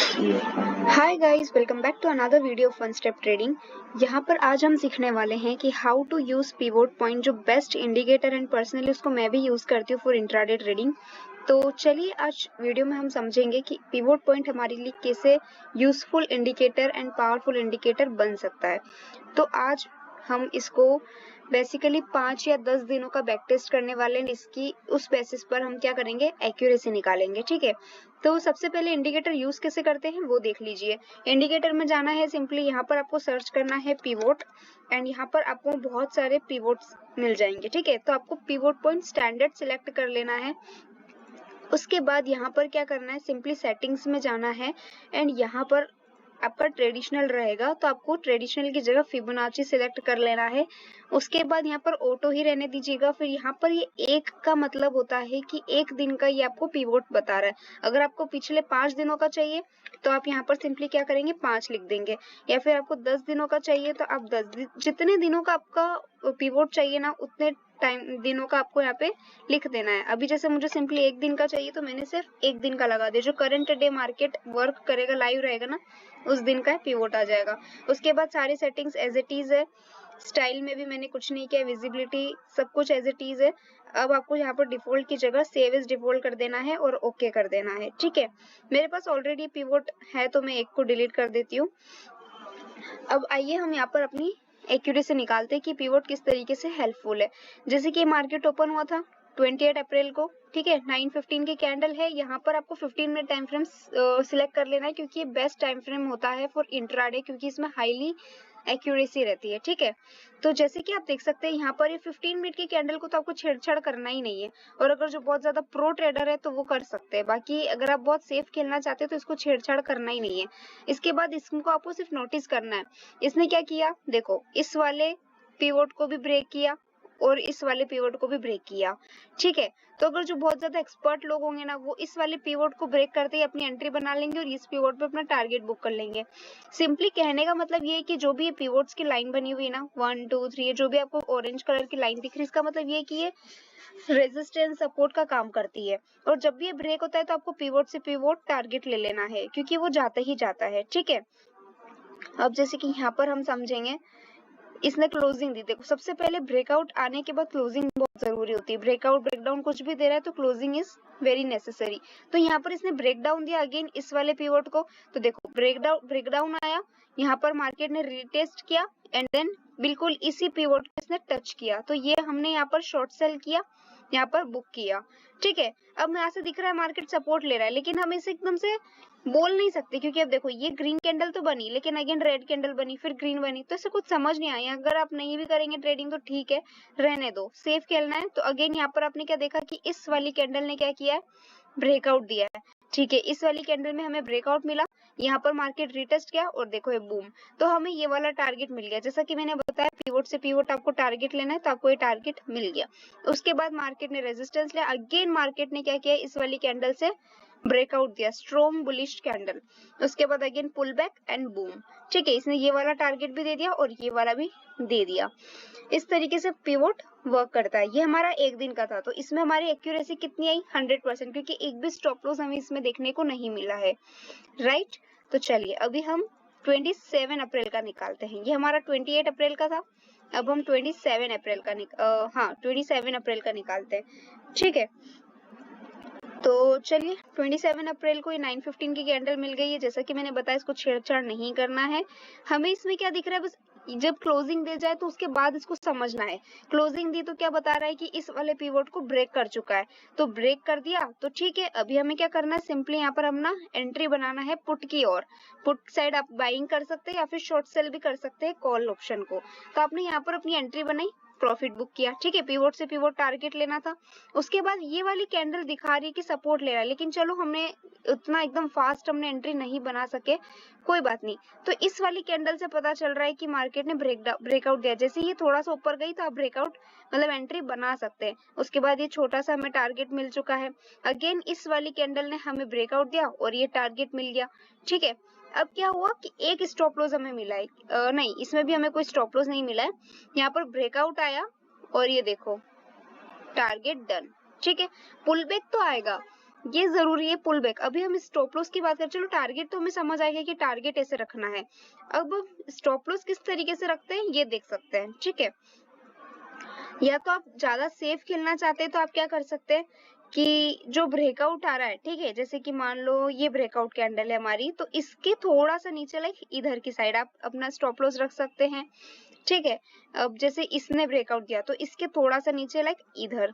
Hi guys, welcome back to another video of one step trading. यहाँ पर आज हम सीखने वाले हैं कि how to use pivot point, जो बेस्ट इंडिकेटर एंड पर्सनली उसको मैं भी यूज करती हूँ फॉर इंट्राडे ट्रेडिंग। तो चलिए आज वीडियो में हम समझेंगे कि पिवोट पॉइंट हमारे लिए कैसे useful indicator and powerful indicator बन सकता है। तो आज हम इसको बेसिकली 5 या 10 दिनों का बैक टेस्ट करने वाले हैं। इसकी उस बेसिस पर हम क्या करेंगे, एक्यूरेसी निकालेंगे। ठीक है, तो सबसे पहले इंडिकेटर यूज कैसे करते हैं वो देख लीजिए। इंडिकेटर में जाना है, सिंपली यहाँ पर आपको सर्च करना है पिवोट एंड यहाँ पर आपको बहुत सारे पिवोट्स मिल जाएंगे। ठीक है, तो आपको पिवोट पॉइंट स्टैंडर्ड सिलेक्ट कर लेना है। उसके बाद यहाँ पर क्या करना है, सिंपली सेटिंग्स में जाना है एंड यहाँ पर आपका ट्रेडिशनल रहेगा तो आपको ट्रेडिशनल की जगह फिबोनाची सिलेक्ट कर लेना है। उसके बाद यहाँ पर ऑटो ही रहने दीजिएगा। फिर यहाँ पर ये एक का मतलब होता है कि एक दिन का ये आपको पिवोट बता रहा है। अगर आपको पिछले 5 दिनों का चाहिए तो आप यहाँ पर सिंपली क्या करेंगे, 5 लिख देंगे, या फिर आपको 10 दिनों का चाहिए तो आप 10 जितने दिनों का आपका पिवोट चाहिए ना उतने टाइम दिनों का आपको यहाँ पे लिख देना है। अभी जैसे मुझे सिंपली एक दिन का चाहिए तो मैंने सिर्फ एक दिन का लगा दिया। जो करंट डे मार्केट वर्क करेगा, लाइव रहेगा ना, उस दिन का पिवोट आ जाएगा। उसके बाद सारी सेटिंग्स एज इट इज है। स्टाइल में भी मैंने कुछ नहीं किया, विजिबिलिटी सब कुछ एज इट इज है। अब आपको यहाँ पर डिफॉल्ट की जगह सेव एज डिफॉल्ट कर देना है और ओके कर देना है। ठीक है, मेरे पास ऑलरेडी पिवोट है तो मैं एक को डिलीट कर देती हूँ। अब आइए हम यहाँ पर अपनी एक्यूरेसी निकालते हैं कि पिवोट किस तरीके से हेल्पफुल है। जैसे कि मार्केट ओपन हुआ था 28 अप्रैल को, ठीक है, 9:15 की कैंडल है। यहाँ पर आपको 15 मिनट टाइम फ्रेम सिलेक्ट कर लेना है क्योंकि ये बेस्ट टाइम फ्रेम होता है फॉर इंट्राडे, क्योंकि इसमें हाईली एक्यूरेसी रहती है। ठीक है, तो जैसे कि आप देख सकते हैं यहाँ पर ये 15 मिनट की कैंडल को तो आपको छेड़छाड़ करना ही नहीं है। और अगर जो बहुत ज्यादा प्रो ट्रेडर है तो वो कर सकते हैं, बाकी अगर आप बहुत सेफ खेलना चाहते हैं तो इसको छेड़छाड़ करना ही नहीं है। इसके बाद इसको आपको सिर्फ नोटिस करना है, इसने क्या किया, देखो इस वाले पिवोट को भी ब्रेक किया और इस वाले पिवोट को भी ब्रेक किया। ठीक है, तो अगर जो बहुत ज्यादा एक्सपर्ट लोग होंगे ना, वो इस वाले पिवोट को ब्रेक करते ही अपनी एंट्री बना लेंगे और इस पिवोट पे अपना टारगेट बुक कर लेंगे। सिंपली कहने का मतलब ये है कि जो भी ये पिवोट्स की लाइन बनी हुई है ना, 1 2 3, जो भी आपको ऑरेंज कलर की लाइन दिख रही है, इसका मतलब ये है कि ये रेजिस्टेंस सपोर्ट का काम करती है। और जब भी ये ब्रेक होता है तो आपको पिवोट से पिवोट टारगेट ले लेना है, क्योंकि वो जाता ही जाता है। ठीक है, अब जैसे कि यहाँ पर हम समझेंगे, इसने क्लोजिंग दी। देखो सबसे पहले ब्रेकआउट आने के बाद क्लोजिंग बहुत जरूरी होती है। ब्रेकआउट ब्रेकडाउन कुछ भी दे रहा है तो क्लोजिंग इज वेरी नेसेसरी। तो यहाँ पर इसने ब्रेकडाउन दिया अगेन इस वाले पिवोट को, तो देखो ब्रेकडाउन आया, यहाँ पर मार्केट ने रीटेस्ट किया एंड देन बिल्कुल इसी पिवोट को इसने टच किया, तो ये हमने यहाँ पर शॉर्ट सेल किया, यहाँ पर बुक किया। ठीक है, अब यहाँ से दिख रहा है मार्केट सपोर्ट ले रहा है, लेकिन हम इसे एकदम से बोल नहीं सकते क्योंकि अब देखो ये ग्रीन कैंडल तो बनी, लेकिन अगेन रेड कैंडल बनी, फिर ग्रीन बनी, तो इसे कुछ समझ नहीं आया। अगर आप नहीं भी करेंगे ट्रेडिंग तो ठीक है, रहने दो, सेफ खेलना है। तो अगेन यहाँ पर आपने क्या देखा कि इस वाली कैंडल ने क्या किया है, ब्रेकआउट दिया है। ठीक है, इस वाली कैंडल में हमें ब्रेकआउट मिला, यहाँ पर मार्केट रिटेस्ट किया और देखो ये बूम, तो हमें ये वाला टारगेट मिल गया। जैसा कि मैंने बताया पिवोट से पिवोट आपको टारगेट लेना है, तो आपको ये टारगेट मिल गया। उसके बाद मार्केट ने रेजिस्टेंस लिया, अगेन मार्केट ने क्या किया, इस वाली कैंडल से ब्रेकआउट दिया, स्ट्रॉन्ग बुलिश कैंडल। उसके बाद again pull back and boom. ठीक है, इसने ये वाला टारगेट भी दे दिया और ये वाला भी दे दिया। इस तरीके से पिवोट वर्क करता है। ये हमारा एक दिन का था, तो इसमें हमारी एक्यूरेसी कितनी आई, 100%, क्योंकि एक भी स्टॉप लॉस हमें इसमें देखने को नहीं मिला है। राइट, तो चलिए अभी हम 27 अप्रैल का निकालते हैं। ये हमारा 28 अप्रैल का था, अब हम 27 अप्रैल का 27 अप्रैल का निकालते हैं। ठीक है, तो चलिए 27 अप्रैल को ये 9:15 की कैंडल मिल गई है। जैसा कि मैंने बताया, इसको छेड़छाड़ नहीं करना है। हमें इसमें क्या दिख रहा है, बस जब क्लोजिंग दे जाए तो उसके बाद इसको समझना है। क्लोजिंग दी तो क्या बता रहा है कि इस वाले पिवोट को ब्रेक कर चुका है, तो ब्रेक कर दिया तो ठीक है। अभी हमें क्या करना है, सिंपली यहाँ पर अपना एंट्री बनाना है पुट की ओर। पुट साइड आप बाइंग कर सकते हैं या फिर शॉर्ट सेल भी कर सकते हैं कॉल ऑप्शन को। तो आपने यहाँ पर अपनी एंट्री बनाई, प्रॉफिट बुक किया। ठीक है, पिवोट से पिवोट टारगेट लेना था। उसके बाद ये वाली कैंडल दिखा रही है कि सपोर्ट ले रहा है, लेकिन चलो हमने उतना एकदम फास्ट हमने एंट्री नहीं बना सके, कोई बात नहीं। तो इस वाली कैंडल से पता चल रहा है कि मार्केट ने ब्रेकआउट दिया। जैसे ये थोड़ा सा ऊपर गई तो आप ब्रेकआउट मतलब एंट्री बना सकते हैं। उसके बाद ये छोटा सा हमें टारगेट मिल चुका है। अगेन इस वाली कैंडल ने हमें ब्रेकआउट दिया और ये टारगेट मिल गया। ठीक है, अब क्या हुआ कि एक स्टॉप लॉस हमें मिला है, नहीं इसमें भी हमें कोई स्टॉप लॉस नहीं मिला है। यहाँ पर ब्रेकआउट आया और ये देखो टारगेट डन। ठीक है, पुल बैक तो आएगा, ये जरूरी है पुल बैक। अभी हम स्टॉप लॉस की बात करें, चलो टारगेट तो हमें समझ आएगा कि टारगेट ऐसे रखना है। अब स्टॉप लॉस किस तरीके से रखते हैं ये देख सकते हैं, ठीक है। या तो आप ज्यादा सेफ खेलना चाहते हैं तो आप क्या कर सकते हैं कि जो ब्रेकआउट आ रहा है, ठीक है, जैसे कि मान लो ये ब्रेकआउट कैंडल है हमारी, तो इसके थोड़ा सा नीचे लाइक इधर की साइड आप अपना स्टॉप लॉस रख सकते हैं, ठीक है। अब जैसे इसने ब्रेकआउट दिया तो इसके थोड़ा सा नीचे लाइक इधर,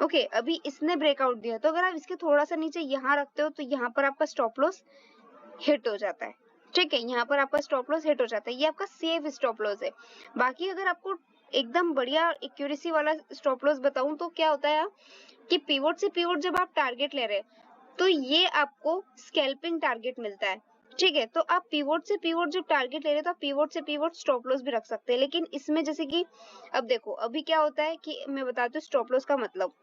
ओके। अभी इसने ब्रेकआउट दिया तो अगर आप इसके थोड़ा सा नीचे यहाँ रखते हो तो यहाँ पर आपका स्टॉप लॉस हिट हो जाता है, ठीक है। यहाँ पर आपका स्टॉप लॉस हिट हो जाता है, ये आपका सेफ स्टॉप लॉस है। बाकी अगर आपको एकदम बढ़िया एक्यूरेसी वाला स्टॉप लॉस बताऊं तो क्या होता है कि पिवोट से पिवोट जब आप टारगेट ले रहे हैं तो ये आपको स्कैल्पिंग टारगेट मिलता है, ठीक है। तो आप पिवोट से पिवोट जब टारगेट ले रहे हैं तो आप पिवोट से पिवोट स्टॉप लॉस भी रख सकते हैं। लेकिन इसमें जैसे कि अब देखो अभी क्या होता है कि मैं बताती हूँ स्टॉप लॉस का मतलब।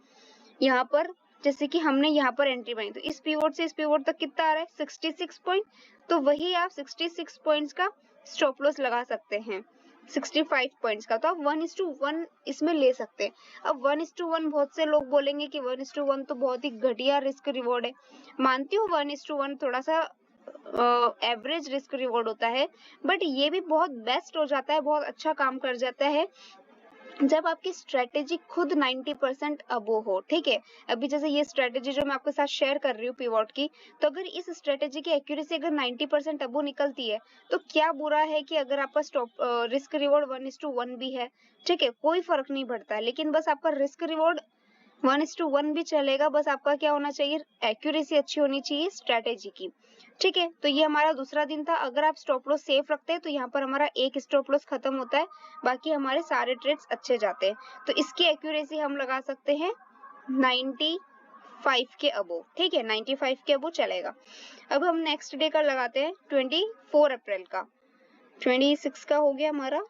यहाँ पर जैसे कि हमने यहाँ पर एंट्री बनाई तो इस पिवोट से इस पिवोट तक कितना आ रहा है 66 पॉइंट, तो वही आप 66 पॉइंट्स का स्टॉप लॉस लगा सकते हैं 65 पॉइंट्स का। तो आप 1:1 इसमें ले सकते हैं। अब 1:1 बहुत से लोग बोलेंगे कि 1:1 तो बहुत ही घटिया रिस्क रिवॉर्ड है। मानती हूँ 1:1 थोड़ा सा एवरेज रिस्क रिवॉर्ड होता है, बट ये भी बहुत बेस्ट हो जाता है, बहुत अच्छा काम कर जाता है जब आपकी स्ट्रेटेजी खुद 90% अबो हो, ठीक है। अभी जैसे ये स्ट्रेटेजी जो मैं आपके साथ शेयर कर रही हूँ पिवोट की, तो अगर इस स्ट्रेटेजी की एक्यूरेसी अगर 90% अबो निकलती है तो क्या बुरा है कि अगर आपका स्टॉप रिस्क रिवॉर्ड 1:1 भी है, ठीक है, कोई फर्क नहीं पड़ता है। लेकिन बस आपका रिस्क रिवॉर्ड 1:1 भी चलेगा, बस आपका क्या होना चाहिए, एक्यूरेसी अच्छी होनी चाहिए स्ट्रेटेजी की, ठीक है। तो ये हमारा दूसरा दिन था। अगर आप स्टॉप लॉस सेफ रखते हैं तो यहाँ पर हमारा एक स्टॉप लॉस खत्म होता है, बाकी हमारे सारे ट्रेड्स अच्छे जाते हैं। तो इसकी एक्यूरेसी हम लगा सकते हैं 95 के अबो, ठीक है, 95 के अबो चलेगा। अब हम नेक्स्ट डे का लगाते हैं 24 अप्रैल का। 26 का हो गया हमारा,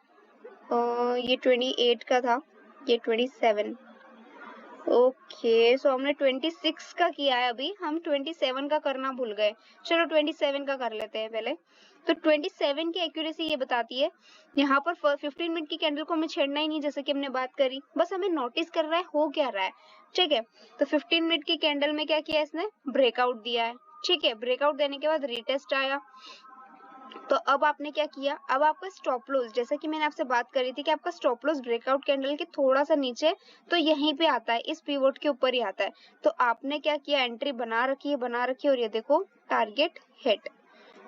ये 28 का था, ये 27, ओके। सो हमने 26 का किया है, अभी हम 27 का करना भूल गए। चलो 27 का कर लेते हैं पहले। तो 27 की एक्यूरेसी ये बताती है, यहाँ पर 15 मिनट की कैंडल को हमें छेड़ना ही नहीं, जैसे कि हमने बात करी, बस हमें नोटिस कर रहा है हो क्या रहा है, ठीक है। तो 15 मिनट की कैंडल में क्या किया इसने, ब्रेकआउट दिया है, ठीक है। ब्रेकआउट देने के बाद रीटेस्ट आया, तो अब आपने क्या किया, अब आपका स्टॉप लॉस, जैसा कि मैंने आपसे बात करी थी कि आपका स्टॉप लॉस ब्रेकआउट कैंडल के थोड़ा सा नीचे, तो यहीं पे आता है, इस पिवोट के ऊपर ही आता है। तो आपने क्या किया, एंट्री बना रखी है और ये देखो टारगेट हिट,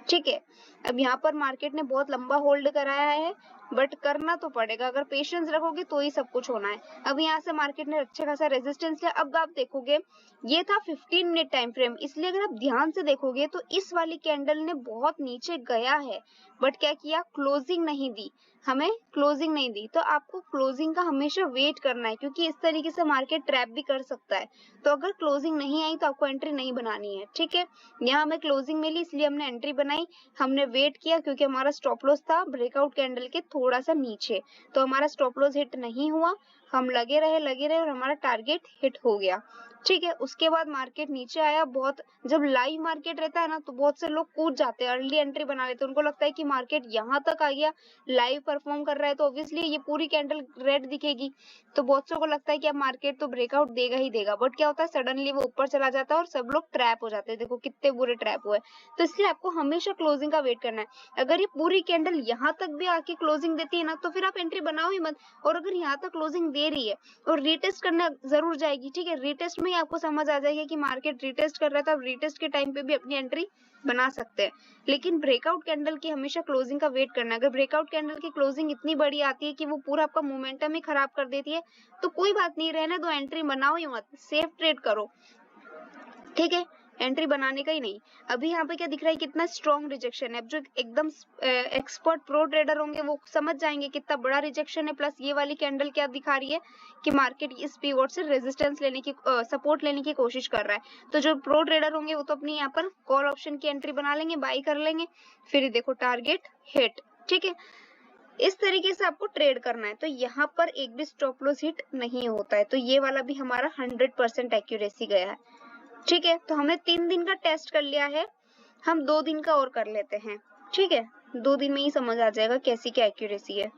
ठीक है। अब यहाँ पर मार्केट ने बहुत लंबा होल्ड कराया है, बट करना तो पड़ेगा, अगर पेशेंस रखोगे तो ही सब कुछ होना है। अब यहाँ से मार्केट ने अच्छा खासा रेजिस्टेंस लिया। अब आप देखोगे ये था 15 मिनट टाइम फ्रेम, इसलिए अगर आप ध्यान से देखोगे तो इस वाली कैंडल ने बहुत नीचे गया है, बट क्या किया, क्लोजिंग नहीं दी, हमें क्लोजिंग नहीं दी। तो आपको क्लोजिंग का हमेशा वेट करना है, क्योंकि इस तरीके से मार्केट ट्रैप भी कर सकता है। तो अगर क्लोजिंग नहीं आई तो आपको एंट्री नहीं बनानी है, ठीक है। यहाँ हमें क्लोजिंग मिली इसलिए हमने एंट्री बनाई, हमने वेट किया क्योंकि हमारा स्टॉप लॉस था ब्रेकआउट कैंडल के थोड़ा सा नीचे, तो हमारा स्टॉप लॉस हिट नहीं हुआ, हम लगे रहे और हमारा टारगेट हिट हो गया, ठीक है। उसके बाद मार्केट नीचे आया, बहुत जब लाइव मार्केट रहता है ना तो बहुत से लोग कूद जाते हैं, अर्ली एंट्री बना लेते हैं, उनको लगता है कि मार्केट यहाँ तक आ गया, लाइव परफॉर्म कर रहा है तो ऑब्वियसली ये पूरी कैंडल रेड दिखेगी, तो बहुत से को लगता है कि अब मार्केट तो ब्रेकआउट देगा ही देगा, बट क्या होता है सडनली वो ऊपर चला जाता है और सब लोग ट्रैप हो जाते हैं। देखो कितने बुरे ट्रैप हुए। तो इसलिए आपको हमेशा क्लोजिंग का वेट करना है। अगर ये पूरी कैंडल यहाँ तक भी आके क्लोजिंग देती है ना तो फिर आप एंट्री बनाओ ही मत, और अगर यहाँ तक क्लोजिंग दे रही है और रीटेस्ट करना जरूर जाएगी, ठीक है। रीटेस्ट में ही आपको समझ आ जाएगा कि मार्केट रीटेस्ट कर रहा है, तो आप रीटेस्ट के टाइम पे भी अपनी एंट्री बना सकते हैं। लेकिन ब्रेकआउट कैंडल की हमेशा क्लोजिंग का वेट करना है। अगर ब्रेकआउट कैंडल की क्लोजिंग इतनी बड़ी आती है कि वो पूरा आपका मोमेंटम ही खराब कर देती है तो कोई बात नहीं, रहने दो, एंट्री बनाओ ही मत, सेफ ट्रेड करो, ठीक है, एंट्री बनाने का ही नहीं। अभी यहाँ पे क्या दिख रहा है, कितना स्ट्रॉन्ग रिजेक्शन है। अब जो एकदम एक्सपर्ट प्रो ट्रेडर होंगे वो समझ जाएंगे कितना बड़ा रिजेक्शन है। प्लस ये वाली कैंडल क्या दिखा रही है कि मार्केट इस पिवोट से रेजिस्टेंस लेने की सपोर्ट लेने की कोशिश कर रहा है। तो जो प्रो ट्रेडर होंगे वो तो अपनी यहाँ पर कॉल ऑप्शन की एंट्री बना लेंगे, बाई कर लेंगे, फिर देखो टारगेट हिट, ठीक है। इस तरीके से आपको ट्रेड करना है। तो यहाँ पर एक भी स्टॉप लॉस हिट नहीं होता है, तो ये वाला भी हमारा 100% एक्यूरेसी गया है, ठीक है। तो हमने 3 दिन का टेस्ट कर लिया है, हम 2 दिन का और कर लेते हैं, ठीक है। 2 दिन में ही समझ आ जाएगा कैसी क्या एक्यूरेसी है।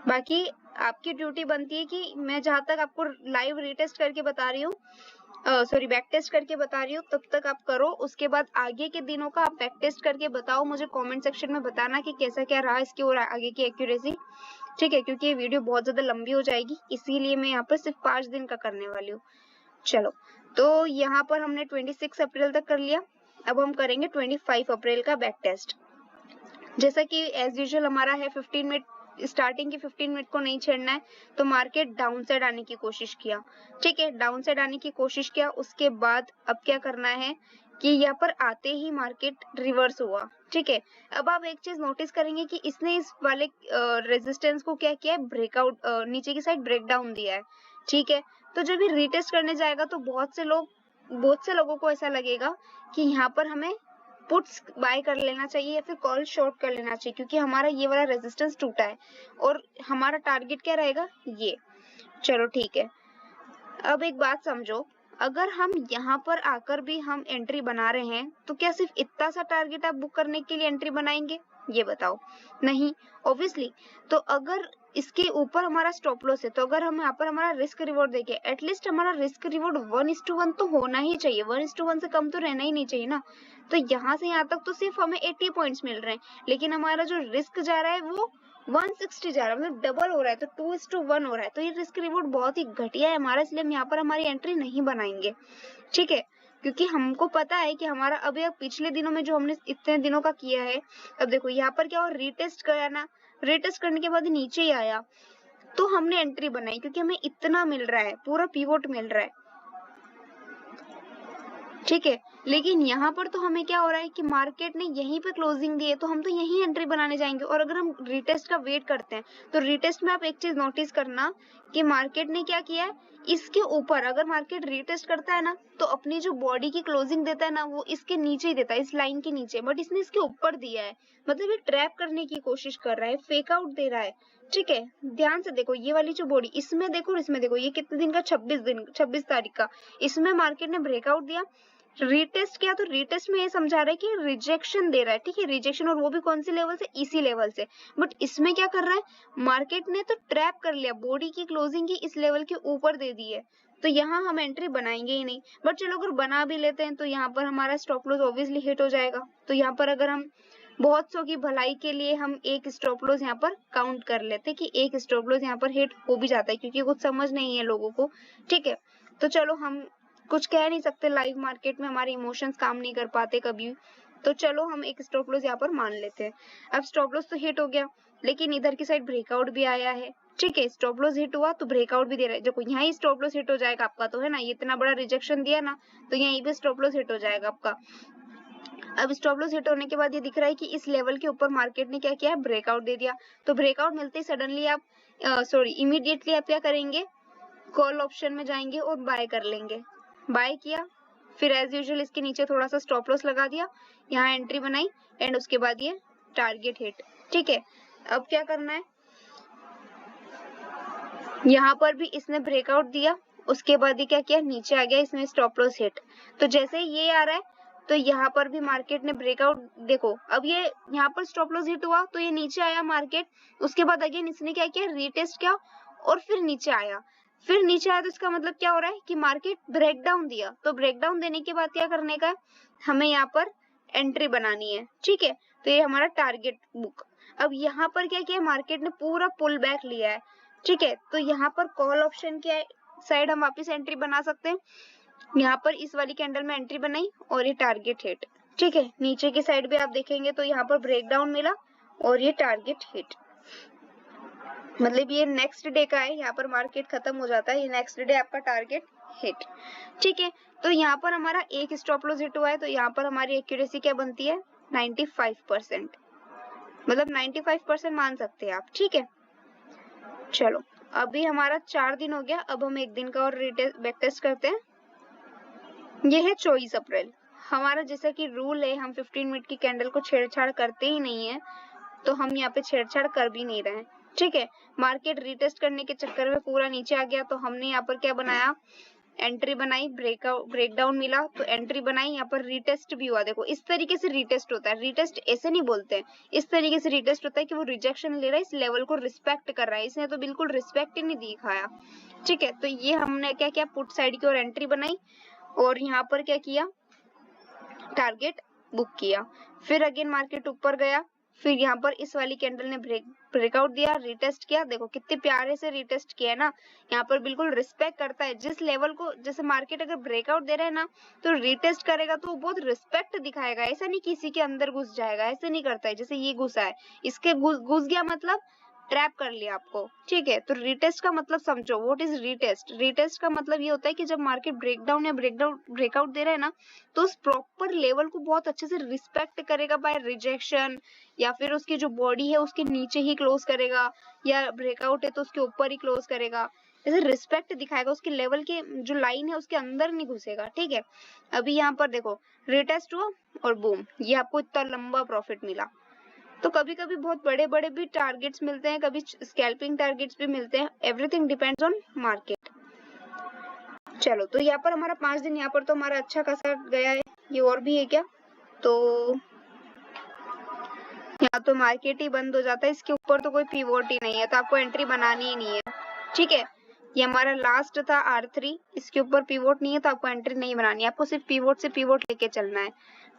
बाकी आपकी ड्यूटी बनती है कि मैं जहां तक आपको लाइव रीटेस्ट करके बता रही हूँ सॉरी बैक टेस्ट करके बता रही हूँ, तब तक आप करो। उसके बाद आगे के दिनों का आप बैक टेस्ट करके बताओ, मुझे कमेंट सेक्शन में बताना कि कैसा क्या रहा इसकी और आगे की एक्यूरेसी। ठीक है, क्योंकि ये वीडियो बहुत ज्यादा लंबी हो जाएगी, इसीलिए मैं यहाँ पर सिर्फ 5 दिन का करने वाली हूँ। चलो, तो यहाँ पर हमने 26 अप्रैल तक कर लिया। अब हम करेंगे 25 अप्रैल का बैक टेस्ट। जैसा कि एज यूजुअल हमारा है 15 मिनट, स्टार्टिंग के 15 मिनट को नहीं छेड़ना है, तो मार्केट डाउन साइड आने की कोशिश किया। ठीक है, डाउन साइड आने की कोशिश किया। उसके बाद अब क्या करना है कि यहाँ पर आते ही मार्केट रिवर्स हुआ। ठीक है, अब आप एक चीज नोटिस करेंगे कि इसने इस वाले रेजिस्टेंस को क्या किया है, ब्रेकआउट, नीचे की साइड ब्रेक डाउन दिया है। ठीक है, तो जब ये रीटेस्ट करने जाएगा तो बहुत से लोगों को ऐसा लगेगा कि यहाँ पर हमें पुट्स बाय कर लेना चाहिए या फिर कॉल शॉर्ट कर लेना चाहिए, क्योंकि हमारा ये वाला रेजिस्टेंस टूटा है और हमारा टारगेट क्या रहेगा, ये। चलो ठीक है, अब एक बात समझो, अगर हम यहाँ पर आकर भी हम एंट्री बना रहे हैं तो क्या सिर्फ इतना सा टारगेट आप बुक करने के लिए एंट्री बनाएंगे, ये बताओ? नहीं, ऑब्वियसली। तो अगर इसके ऊपर हमारा स्टॉप लॉस है, तो अगर हम यहाँ पर हमारा रिस्क रिवॉर्ड देखें, एटलीस्ट हमारा रिस्क रिवॉर्ड 1:1 तो होना ही चाहिए, 1:1 से कम तो रहना ही नहीं चाहिए ना। तो यहाँ से यहाँ तक तो सिर्फ हमें 80 पॉइंट्स मिल रहे हैं, लेकिन हमारा जो रिस्क जा रहा है वो 160 जा रहा है, मतलब डबल हो रहा है, तो 2:1 हो रहा है। तो ये रिस्क रिवॉर्ड बहुत ही घटिया है हमारा, इसलिए हम यहाँ पर हमारी एंट्री नहीं बनाएंगे। ठीक है, क्योंकि हमको पता है कि हमारा अभी पिछले दिनों में जो हमने इतने दिनों का किया है, अब देखो यहाँ पर क्या हुआ, रीटेस्ट किया ना, रीटेस्ट करने के बाद नीचे ही आया तो हमने एंट्री बनाई, क्योंकि हमें इतना मिल रहा है, पूरा पिवोट मिल रहा है। ठीक है, लेकिन यहाँ पर तो हमें क्या हो रहा है कि मार्केट ने यहीं पे क्लोजिंग दी है, तो हम तो यहीं एंट्री बनाने जाएंगे। और अगर हम रीटेस्ट का वेट करते हैं तो रीटेस्ट में आप एक चीज नोटिस करना कि मार्केट ने क्या किया है, इसके ऊपर अगर मार्केट रीटेस्ट करता है ना, तो अपनी जो बॉडी की क्लोजिंग देता है ना, वो इसके नीचे ही देता है, इस लाइन के नीचे, बट इसने इसके ऊपर दिया है। मतलब ये ट्रैप करने की कोशिश कर रहा है, फेक आउट दे रहा है। ठीक है, ध्यान से देखो, ये वाली जो बॉडी, इसमें देखो और इसमें देखो, ये कितने दिन का, 26 तारीख का, इसमें मार्केट ने ब्रेकआउट दिया, रीटेस्ट किया, तो रीटेस्ट में ये समझा रहा है कि रिजेक्शन दे रहा है। ठीक है, रिजेक्शन, और वो भी कौन सी लेवल से, इसी लेवल से। बट इसमें क्या कर रहा है, मार्केट ने तो ट्रैप कर लिया, बॉडी की क्लोजिंग की इस लेवल के ऊपर दे दी है, तो यहाँ हम एंट्री बनाएंगे ही नहीं। बट चलो, अगर बना भी लेते हैं तो यहाँ पर हमारा स्टॉप लॉस ऑब्वियसली हिट हो जाएगा। तो यहाँ पर अगर हम बहुत सौ की भलाई के लिए हम एक स्टॉप लॉस यहाँ पर काउंट कर लेते कि एक स्टॉप लॉस यहाँ पर हिट हो भी जाता है, क्योंकि कुछ समझ नहीं है लोगों को। ठीक है, तो चलो, हम कुछ कह नहीं सकते, लाइव मार्केट में हमारे इमोशंस काम नहीं कर पाते कभी, तो चलो हम एक स्टॉप लॉस यहाँ पर मान लेते हैं। अब स्टॉप लॉस तो हिट हो गया, लेकिन इधर की साइड ब्रेकआउट भी आया है। ठीक है, स्टॉप लॉस हिट हुआ तो ब्रेकआउट भी दे रहा है, देखो यहाँ ही स्टॉप लॉस हिट हो जाएगा आपका, तो है ना, ये इतना बड़ा रिजेक्शन दिया ना, तो यहीं पे स्टॉप लॉस हिट हो जाएगा आपका। अब स्टॉप लॉस हिट होने के बाद ये दिख रहा है कि इस लेवल के ऊपर मार्केट ने क्या किया है, ब्रेकआउट दे दिया। तो ब्रेकआउट मिलते ही सडनली आप इमीडिएटली आप क्या करेंगे, कॉल ऑप्शन में जाएंगे और बाय कर लेंगे। बाय किया, फिर एज यूजुअल इसके नीचे थोड़ा सा स्टॉप लॉस लगा दिया, यहाँ एंट्री बनाई, एंड उसके बाद ये टारगेट हिट। ठीक है, अब क्या करना है, यहाँ पर भी इसने ब्रेकआउट दिया, उसके बाद ही क्या किया, नीचे आ गया, इसमें स्टॉप लॉस हिट। तो जैसे ये आ रहा है, तो यहाँ पर भी मार्केट ने ब्रेकआउट, देखो अब ये यहाँ पर स्टॉप लॉस हिट हुआ तो ये नीचे आया मार्केट, उसके बाद अगेन इसने क्या किया, रीटेस्ट किया और फिर नीचे आया, तो इसका मतलब क्या हो रहा है कि मार्केट ब्रेकडाउन दिया। तो ब्रेकडाउन देने के बाद क्या करने का है, हमें यहाँ पर एंट्री बनानी है। ठीक है, तो ये हमारा टारगेट बुक। अब यहाँ पर क्या किया, मार्केट ने पूरा पुल बैक लिया है। ठीक है, तो यहाँ पर कॉल ऑप्शन की साइड हम वापस एंट्री बना सकते हैं, यहाँ पर इस वाली कैंडल में एंट्री बनाई और ये टारगेट हिट। ठीक है, नीचे की साइड भी आप देखेंगे तो यहाँ पर ब्रेकडाउन मिला और ये टारगेट हिट, मतलब ये नेक्स्ट डे का है, यहाँ पर मार्केट खत्म हो जाता है, ये नेक्स्ट डे आपका टारगेट हिट। ठीक है, तो यहाँ पर हमारा एक स्टॉप लॉस हिट हुआ है, तो यहाँ पर हमारी एक्यूरेसी क्या बनती है, 95%, मतलब 95% मान सकते हैं आप। ठीक है, चलो अभी हमारा 4 दिन हो गया, अब हम एक दिन का और बैक टेस्ट करते हैं। ये है 24 अप्रैल। हमारा जैसा कि रूल है, हम 15 मिनट की कैंडल को छेड़छाड़ करते ही नहीं है, तो हम यहाँ पे छेड़छाड़ कर भी नहीं रहे हैं। ठीक है, मार्केट रीटेस्ट करने के चक्कर में पूरा नीचे आ गया, तो हमने यहाँ पर क्या बनाया, एंट्री बनाई, ब्रेकडाउन मिला तो एंट्री बनाई, यहाँ पर रीटेस्ट भी हुआ। देखो इस तरीके से रीटेस्ट होता है, रीटेस्ट ऐसे नहीं बोलते हैं, इस तरीके से रीटेस्ट होता है कि वो रिजेक्शन ले रहा है, इस लेवल को रिस्पेक्ट कर रहा है, इसने तो बिल्कुल रिस्पेक्ट ही नहीं दिखाया। ठीक है, तो ये हमने क्या किया, पुट साइड की ओर एंट्री बनाई, और यहाँ पर क्या किया, टारगेट बुक किया। फिर अगेन मार्केट ऊपर गया, फिर यहाँ पर इस वाली कैंडल ने ब्रेकआउट दिया, रिटेस्ट किया। देखो कितने प्यारे से रिटेस्ट किया है ना, यहाँ पर बिल्कुल रिस्पेक्ट करता है जिस लेवल को। जैसे मार्केट अगर ब्रेकआउट दे रहा है ना तो रिटेस्ट करेगा तो वो बहुत रिस्पेक्ट दिखाएगा, ऐसा नहीं किसी के अंदर घुस जाएगा, ऐसे नहीं करता है जैसे ये घुसा है, इसके घुस गया मतलब ट्रैप कर लिया आपको, ठीक है। तो रिटेस्ट का मतलब समझो, व्हाट इज रिटेस्ट। रिटेस्ट का मतलब ये होता है कि जब मार्केट ब्रेकडाउन या ब्रेकआउट दे रहा है ना तो उस प्रॉपर लेवल को बहुत अच्छे से रिस्पेक्ट करेगा बाय रिजेक्शन, या फिर उसकी जो बॉडी है उसके नीचे ही क्लोज करेगा, या ब्रेकआउट है तो उसके ऊपर ही क्लोज करेगा, ऐसे रिस्पेक्ट दिखाएगा, उसके लेवल के जो लाइन है उसके अंदर नहीं घुसेगा, ठीक है। अभी यहाँ पर देखो रिटेस्ट हुआ और बूम, ये आपको इतना लंबा प्रॉफिट मिला। तो कभी कभी बहुत बड़े बड़े भी टारगेट्स मिलते हैं, कभी स्कैल्पिंग टारगेट्स भी मिलते हैं, एवरीथिंग डिपेंड्स ऑन मार्केट। चलो, तो यहाँ पर हमारा 5 दिन यहाँ पर तो हमारा अच्छा खासा गया है। ये और भी है क्या, तो यहाँ तो मार्केट ही बंद हो जाता है, इसके ऊपर तो कोई पिवोट ही नहीं है, तो आपको एंट्री बनानी ही नहीं है, ठीक है। ये हमारा लास्ट था R3, इसके ऊपर पिवोट नहीं है तो आपको एंट्री नहीं बनानी है, आपको सिर्फ पिवोट से पिवोट लेके चलना है।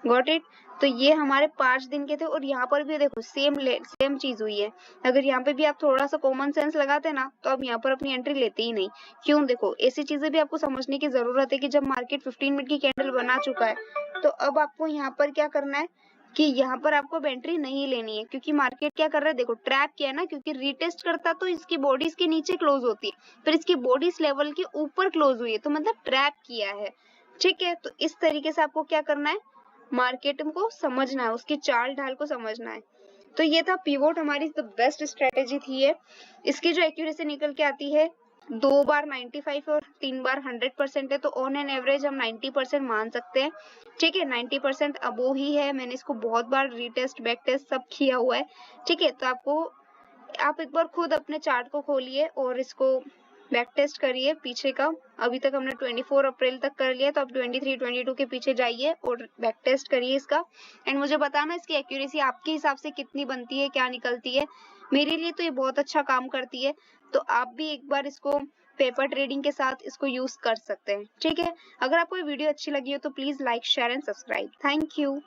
Got it. तो ये हमारे 5 दिन के थे, और यहाँ पर भी देखो सेम चीज हुई है। अगर यहाँ पे भी आप थोड़ा सा कॉमन सेंस लगाते ना तो आप यहाँ पर अपनी एंट्री लेते ही नहीं। क्यों, देखो ऐसी चीजें भी आपको समझने की जरूरत है कि जब मार्केट 15 मिनट की कैंडल बना चुका है तो अब आपको यहाँ पर क्या करना है कि यहाँ पर आपको अब एंट्री नहीं लेनी है, क्योंकि मार्केट क्या कर रहा है, देखो ट्रैप किया है ना, क्योंकि रिटेस्ट करता तो इसकी बॉडी इसके नीचे क्लोज होती है, फिर इसकी बॉडी इस लेवल के ऊपर क्लोज हुई है, तो मतलब ट्रैप किया है, ठीक है। तो इस तरीके से आपको क्या करना है, मार्केट को समझना है, उसकी चाल ढाल को समझना है। तो ये था पिवोट, हमारी द बेस्ट स्ट्रेटेजी थी ये। इसकी जो एक्यूरेसी निकल के आती है 2 बार 95 और 3 बार 100% है, तो ऑन एन एवरेज हम 90% मान सकते हैं, ठीक है। 90% अबो ही है, मैंने इसको बहुत बार रीटेस्ट बैक टेस्ट सब किया हुआ है, ठीक है। तो आप एक बार खुद अपने चार्ट को खोलिए और इसको बैक टेस्ट करिए पीछे का। अभी तक हमने 24 अप्रैल तक कर लिया, तो अब 23 22 के पीछे जाइए और बैक टेस्ट करिए इसका, एंड मुझे बताना इसकी एक्यूरेसी आपके हिसाब से कितनी बनती है, क्या निकलती है। मेरे लिए तो ये बहुत अच्छा काम करती है, तो आप भी एक बार इसको पेपर ट्रेडिंग के साथ इसको यूज कर सकते हैं, ठीक है। अगर आपको ये वीडियो अच्छी लगी हो तो please like share and subscribe. Thank you.